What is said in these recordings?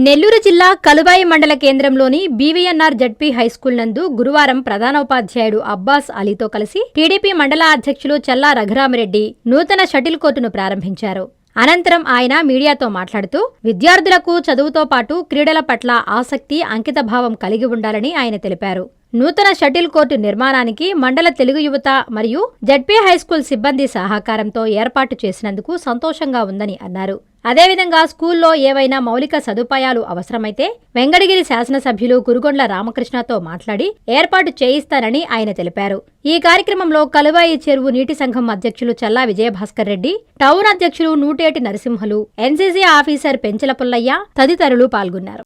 నెల్లూరు జిల్లా కలువాయి మండల కేంద్రంలోని బీవీఎన్ఆర్ జడ్పీ హైస్కూల్ నందు గురువారం ప్రధానోపాధ్యాయుడు అబ్బాస్ అలీతో కలిసి టీడీపీ మండల అధ్యక్షులు చల్లా రఘురామిరెడ్డి నూతన షటిల్ కోర్టును ప్రారంభించారు. అనంతరం ఆయన మీడియాతో మాట్లాడుతూ విద్యార్థులకు చదువుతో పాటు క్రీడల పట్ల ఆసక్తి, అంకితభావం కలిగి ఉండాలని ఆయన తెలిపారు. నూతన షటిల్ కోర్టు నిర్మాణానికి మండల తెలుగు యువత మరియు జడ్పీ హైస్కూల్ సిబ్బంది సహకారంతో ఏర్పాటు చేసినందుకు సంతోషంగా ఉందని అన్నారు. అదేవిధంగా స్కూల్లో ఏవైనా మౌలిక సదుపాయాలు అవసరమైతే వెంగడగిరి శాసనసభ్యులు కురుగొండ్ల రామకృష్ణతో మాట్లాడి ఏర్పాటు చేయిస్తారని ఆయన తెలిపారు. ఈ కార్యక్రమంలో కలువాయి చెరువు నీటి సంఘం అధ్యక్షులు చల్లా విజయభాస్కర్ రెడ్డి, టౌన్ అధ్యక్షులు నూటేటి నరసింహులు, ఎన్సీసీ ఆఫీసర్ పెంచల పుల్లయ్య తదితరులు పాల్గొన్నారు.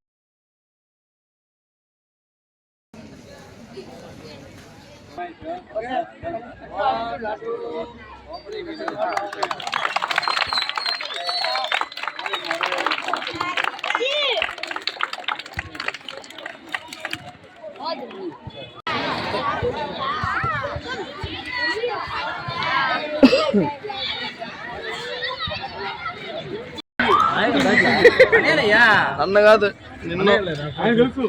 అన్న కాదు నిన్ను తెలుసు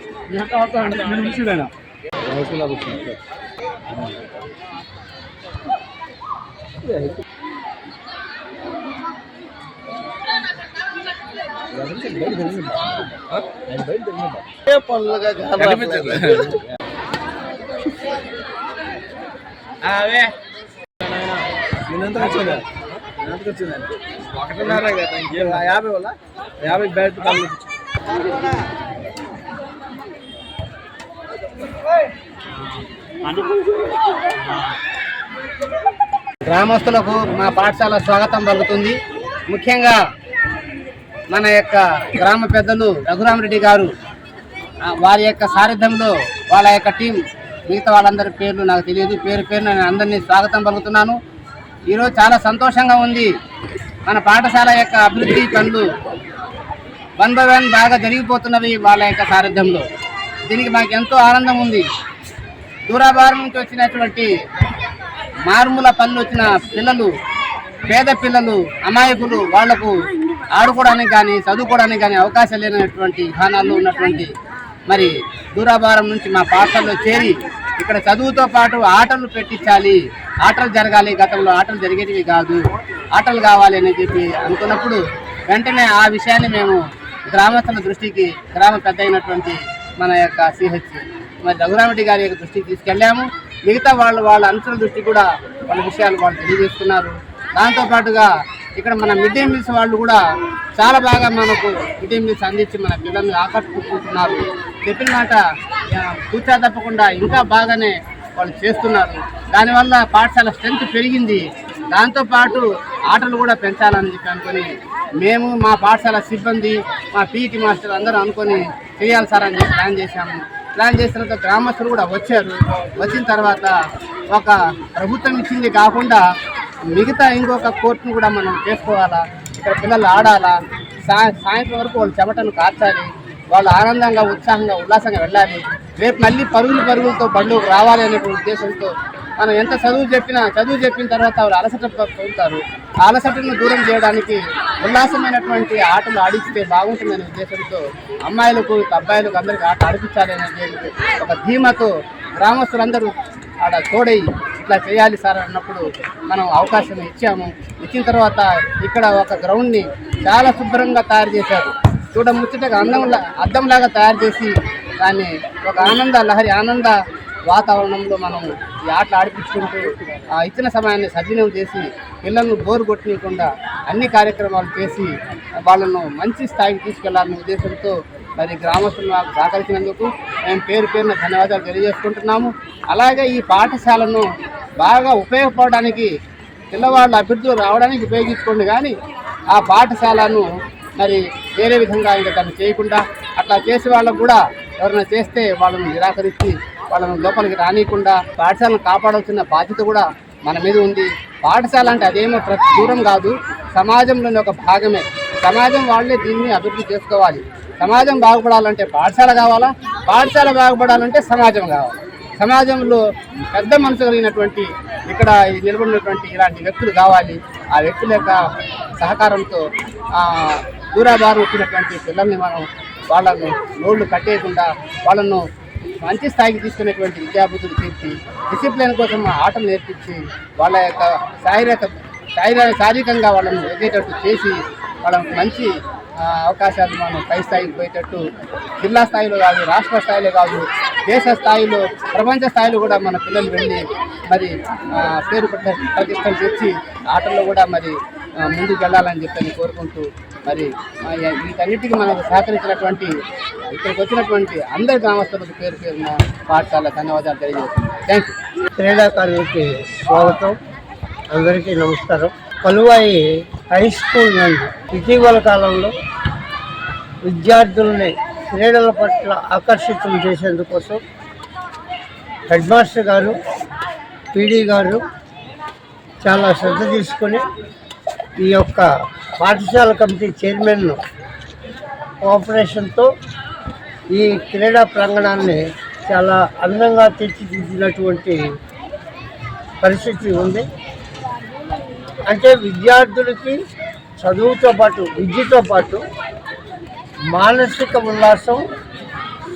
పనులుగా ఒకటిన్నర కదా 50 వల్ల 50 బ్యాట్ గ్రామస్తులకు మా పాఠశాల స్వాగతం పలుకుతుంది. ముఖ్యంగా మన యొక్క గ్రామ పెద్దలు రఘురామిరెడ్డి గారు వారి యొక్క సారథ్యంలో వాళ్ళ యొక్క టీం, మిగతా వాళ్ళందరి పేర్లు నాకు తెలియదు, పేరు నేను అందరినీ స్వాగతం పలుకుతున్నాను. ఈరోజు చాలా సంతోషంగా ఉంది. మన పాఠశాల యొక్క అభివృద్ధి పనులు 1 by 1 బాగా జరిగిపోతున్నవి వాళ్ళ యొక్క సారథ్యంలో. దీనికి మాకు ఎంతో ఆనందం ఉంది. దూరాభారం నుంచి వచ్చినటువంటి మారుమూల పనులు వచ్చిన పిల్లలు, పేద పిల్లలు, అమాయకులు, వాళ్లకు ఆడుకోవడానికి కానీ చదువుకోవడానికి కానీ అవకాశం లేనటువంటి విధానాల్లో ఉన్నటువంటి మరి దూరాభారం నుంచి మా పాఠశాలలో చేరి ఇక్కడ చదువుతో పాటు ఆటలు పెట్టించాలి, ఆటలు జరగాలి. గతంలో ఆటలు జరిగేటివి కాదు, ఆటలు కావాలి అని చెప్పి అనుకున్నప్పుడు వెంటనే ఆ విషయాన్ని మేము గ్రామస్తుల దృష్టికి, గ్రామ పెద్ద అయినటువంటి మన యొక్క సిహెచ్ మరి రఘురామిరెడ్డి గారి యొక్క దృష్టికి తీసుకెళ్ళాము. మిగతా వాళ్ళ అనుచరుల దృష్టి కూడా వాళ్ళ విషయాలు వాళ్ళు తెలియజేస్తున్నారు. దాంతోపాటుగా ఇక్కడ మన మిడ్ డే మీల్స్ వాళ్ళు కూడా చాలా బాగా మనకు మిడ్ డే మీల్స్ అందించి మన పిల్లల్ని ఆకట్టుకుంటున్నారు. చెప్పిన మాట కూర్చా తప్పకుండా ఇంకా బాగానే వాళ్ళు చేస్తున్నారు. దానివల్ల పాఠశాల స్ట్రెంత్ పెరిగింది. దాంతోపాటు ఆటలు కూడా పెంచాలని చెప్పి అనుకొని మేము మా పాఠశాల సిబ్బంది, మా పీఈటీ మాస్టర్ అందరూ అనుకొని చేయాలి సార్ అని ప్లాన్ చేశాము. ప్లాన్ చేసిన తర్వాత గ్రామస్తులు కూడా వచ్చారు. వచ్చిన తర్వాత ఒక ప్రభుత్వం ఇచ్చింది కాకుండా మిగతా ఇంకొక కోర్టును కూడా మనం చేసుకోవాలా, ఇక్కడ పిల్లలు ఆడాలా, సాయంత్రం వరకు వాళ్ళు చెమటను కార్చాలి, వాళ్ళు ఆనందంగా, ఉత్సాహంగా, ఉల్లాసంగా వెళ్ళాలి. రేపు మళ్ళీ పరుగులతో బళ్ళకు రావాలి అనే ఉద్దేశంతో మనం ఎంత చదువు చెప్పిన తర్వాత వాళ్ళు అలసట పొందుతారు. ఆ అలసటను దూరం చేయడానికి ఉల్లాసమైనటువంటి ఆటలు ఆడిస్తే బాగుంటుందనే ఉద్దేశంతో అమ్మాయిలకు, అబ్బాయిలకు అందరికీ ఆట ఆడిపించాలి అనే ఒక ధీమాతో గ్రామస్తులందరూ ఆడ తోడై ఇట్లా చేయాలి సార్ అన్నప్పుడు మనం అవకాశం ఇచ్చాము. ఇచ్చిన తర్వాత ఇక్కడ ఒక గ్రౌండ్ని చాలా శుభ్రంగా తయారు చేశారు. చూడముచ్చటగా అద్దంలాగా తయారు చేసి దాన్ని ఒక ఆనంద వాతావరణంలో మనం ఈ ఆటలు ఆడిపించుకుంటూ ఇచ్చిన సమయాన్ని సద్వినియోగం చేసి పిల్లలను బోరు కొట్టనీయకుండా అన్ని కార్యక్రమాలు చేసి వాళ్ళను మంచి స్థాయికి తీసుకెళ్లాలనే ఉద్దేశంతో మరి గ్రామస్తులు మాకు సహకరించినందుకు మేము పేరున ధన్యవాదాలు తెలియజేసుకుంటున్నాము. అలాగే ఈ పాఠశాలను బాగా ఉపయోగపడడానికి, పిల్లవాళ్ళ అభివృద్ధి రావడానికి ఉపయోగించుకోండి. కానీ ఆ పాఠశాలను మరి వేరే విధంగా ఇంకా దాన్ని చేయకుండా, అట్లా చేసే వాళ్ళకు కూడా ఎవరైనా చేస్తే వాళ్ళను నిరాకరించి వాళ్ళను లోపలికి రానియకుండా పాఠశాలను కాపాడాల్సిన బాధ్యత కూడా మన మీద ఉంది. పాఠశాల అంటే అదేమో ప్రతి దూరం కాదు, సమాజంలోని ఒక భాగమే. సమాజం వాళ్ళే దీన్ని అభివృద్ధి చేసుకోవాలి. సమాజం బాగుపడాలంటే పాఠశాల కావాలా, పాఠశాల బాగుపడాలంటే సమాజం కావాలి. సమాజంలో పెద్ద మనసు కలిగినటువంటి ఇక్కడ నిలబడినటువంటి ఇలాంటి వ్యక్తులు కావాలి. ఆ వ్యక్తుల యొక్క సహకారంతో దూరాభారం వచ్చినటువంటి పిల్లల్ని మనం వాళ్ళను నోళ్లు కట్టేయకుండా వాళ్ళను మంచి స్థాయికి తీసుకునేటువంటి విద్యాబుద్ధులు తీర్చి డిసిప్లిన్ కోసం ఆటలు నేర్పించి వాళ్ళ యొక్క శారీరకంగా వాళ్ళను ఎదిగేటట్టు చేసి వాళ్ళకు మంచి అవకాశాలు మనం పై స్థాయికి పోయేటట్టు జిల్లా స్థాయిలో కాదు, రాష్ట్ర స్థాయిలో కాదు, దేశ స్థాయిలో, ప్రపంచ స్థాయిలో కూడా మన పిల్లలు వెళ్ళి మరి పేరు ప్రతిష్టలు తెచ్చి ఆటల్లో కూడా మరి ముందుకు వెళ్ళాలని చెప్పని కోరుకుంటూ మరి వీటన్నిటికీ మనకు సహకరించినటువంటి ఇక్కడికి వచ్చినటువంటి అందరి గ్రామస్తులకు పేరు పేరున పాఠశాల ధన్యవాదాలు తెలియజేస్తున్నాను. Thank you. క్రీడాకారులకి స్వాగతం. అందరికీ నమస్కారం. కలువాయి హై స్కూల్ నందు ఇటీవల కాలంలో విద్యార్థుల్ని క్రీడల పట్ల ఆకర్షితం చేసేందుకోసం హెడ్ మాస్టర్ గారు, పీడీ గారు చాలా శ్రద్ధ తీసుకొని ఈ యొక్క పాఠశాల కమిటీ చైర్మన్ కోఆపరేషన్తో ఈ క్రీడా ప్రాంగణాన్ని చాలా అందంగా తీర్చిదిద్దినటువంటి పరిస్థితి ఉంది. అంటే విద్యార్థులకి చదువుతో పాటు, విద్యతో పాటు మానసిక ఉల్లాసం,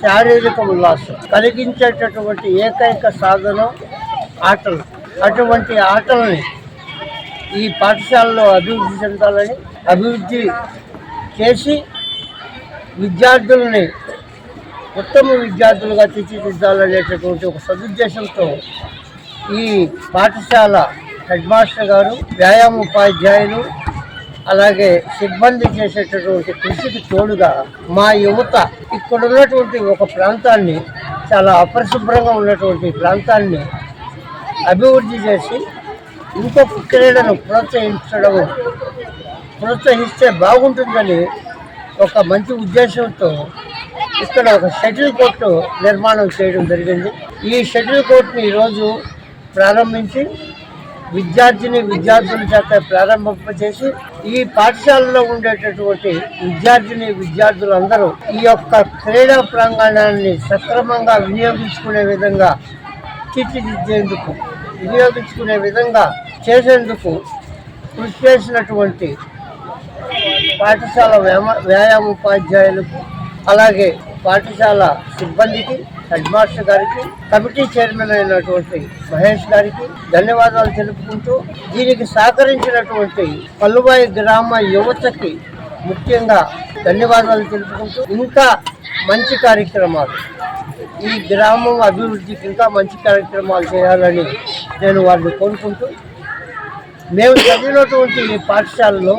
శారీరక ఉల్లాసం కలిగించేటటువంటి ఏకైక సాధనం ఆటలు. అటువంటి ఆటలని ఈ పాఠశాలలో అభివృద్ధి చెందాలని, అభివృద్ధి చేసి విద్యార్థులని ఉత్తమ విద్యార్థులుగా తీర్చిదిద్దాలనేటటువంటి ఒక సదుద్దేశంతో ఈ పాఠశాల హెడ్ మాస్టర్ గారు, వ్యాయామ ఉపాధ్యాయులు, అలాగే సిబ్బంది చేసేటటువంటి కృషికి తోడుగా మా యువత ఇక్కడ ఉన్నటువంటి ఒక ప్రాంతాన్ని, చాలా అపరిశుభ్రంగా ఉన్నటువంటి ప్రాంతాన్ని అభివృద్ధి చేసి ఇంకొక క్రీడను ప్రోత్సహిస్తే బాగుంటుందని ఒక మంచి ఉద్దేశంతో ఇక్కడ ఒక షటిల్ కోర్టు నిర్మాణం చేయడం జరిగింది. ఈ షటిల్ కోర్టుని ఈరోజు ప్రారంభించి విద్యార్థుల చేత ప్రారంభింపచేసి ఈ పాఠశాలలో ఉండేటటువంటి విద్యార్థులందరూ ఈ యొక్క క్రీడా ప్రాంగణాన్ని సక్రమంగా వినియోగించుకునే విధంగా చేసేందుకు కృషి చేసినటువంటి పాఠశాల వ్యాయామ ఉపాధ్యాయులకు, అలాగే పాఠశాల సిబ్బందికి, హెడ్ మాస్టర్ గారికి, కమిటీ చైర్మన్ అయినటువంటి మహేష్ గారికి ధన్యవాదాలు తెలుపుకుంటూ, దీనికి సహకరించినటువంటి కలువాయి గ్రామ యువతకి ముఖ్యంగా ధన్యవాదాలు తెలుపుకుంటూ, ఇంకా మంచి కార్యక్రమాలు, ఈ గ్రామం అభివృద్ధికి ఇంకా మంచి కార్యక్రమాలు చేయాలని నేను వారిని కోరుకుంటూ, మేము చదివినటువంటి ఈ పాఠశాలలో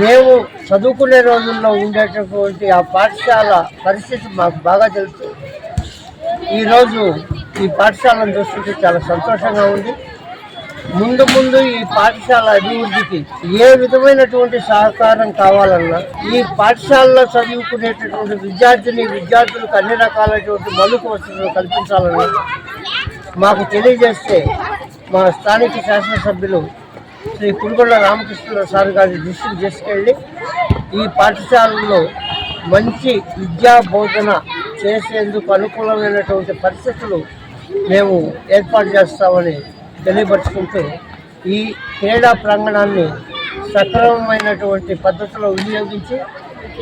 మేము చదువుకునే రోజుల్లో ఉండేటటువంటి ఆ పాఠశాల పరిస్థితి మాకు బాగా తెలుసు. ఈరోజు ఈ పాఠశాలను చూస్తుంటే చాలా సంతోషంగా ఉంది. ముందు ఈ పాఠశాల అభివృద్ధికి ఏ విధమైనటువంటి సహకారం కావాలన్నా, ఈ పాఠశాలలో చదువుకునేటటువంటి విద్యార్థులకు అన్ని రకాలైనటువంటి మౌలిక వసతులు కల్పించాలని మాకు తెలియజేస్తే మా స్థానిక శాసనసభ్యులు శ్రీ పులిగొండ రామకృష్ణ సార్ గారి దృష్టికి తీసుకెళ్ళి ఈ పాఠశాలలో మంచి విద్యా బోధన చేసేందుకు అనుకూలమైనటువంటి పరిస్థితులు మేము ఏర్పాటు చేస్తామని తెలియపరుచుకుంటూ, ఈ క్రీడా ప్రాంగణాన్ని సక్రమమైనటువంటి పద్ధతిలో వినియోగించి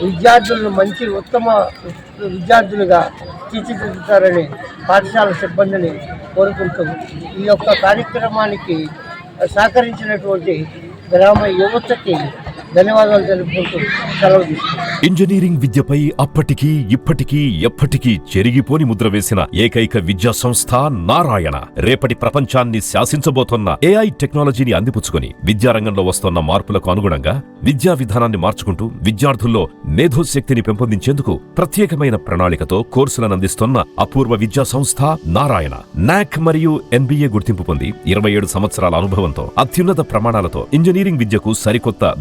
విద్యార్థులను మంచి ఉత్తమ విద్యార్థులుగా తీర్చిదిద్దుతారని పాఠశాల సిబ్బందిని కోరుకుంటూ, ఈ యొక్క కార్యక్రమానికి సహకరించినటువంటి గ్రామ యువతకి ధన్యవాదాలు తెలుపుకుంటూ సెలవు తీసుకుంటాం. ఇంజనీరింగ్ విద్యపై అప్పటికీ ఇప్పటికీ ఎప్పటికీ చెరిగిపోని ముద్ర వేసిన ఏకైక విద్యా సంస్థ నారాయణ. రేపటి ప్రపంచాన్ని శాసించబోతోన్న ఏఐ టెక్నాలజీని అందిపుచ్చుకొని విద్యారంగంలో వస్తున్న మార్పులకు అనుగుణంగా విద్యా విధానాన్ని మార్చుకుంటూ విద్యార్థుల్లో మేధోశక్తిని పెంపొందించేందుకు ప్రత్యేకమైన ప్రణాళికతో కోర్సులను అందిస్తున్న అపూర్వ విద్యా సంస్థ నారాయణ. నాక్ మరియు NBA గుర్తింపు పొంది 27 సంవత్సరాల అనుభవంతో అత్యున్నత ప్రమాణాలతో ఇంజనీరింగ్ విద్యకు సరికొత్త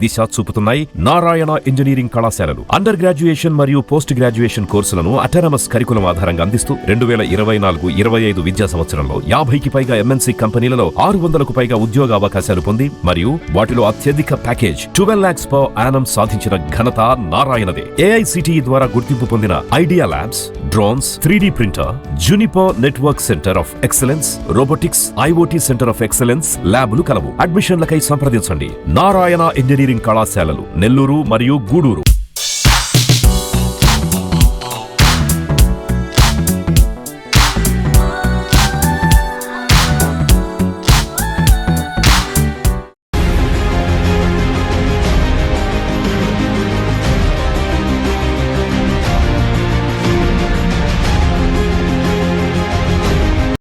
దిశ చూపుతున్నాయి నారాయణ ఇంజనీరింగ్ కళాశాలలు. అండర్ గ్రాడ్యుయేషన్ మరియు పోస్ట్ గ్రాడ్యుయేషన్ కోర్సులను అటానమస్ కరికులం ఆధారంగా అందిస్తూ 2024-25 విద్యా సంవత్సరంలో 50కి పైగా MNC కంపెనీలలో 600కు పైగా ఉద్యోగ అవకాశాలు పొంది మరియు వాటిలో అత్యధిక ప్యాకేజ్ 12 lakhs per annum సాధించిన ఘనత నారాయణదే. AICTE ద్వారా గుర్తింపు పొందిన idea labs, drones, 3D printer, Juniper network centre of excellence, robotics, IoT centre of excellence ల్యాబులు కలవు. అడ్మిషన్లకై సంప్రదించండి. నారాయణ ఇంజనీరింగ్ కళాశాలలు నెల్లూరు మరియు గూడూరు.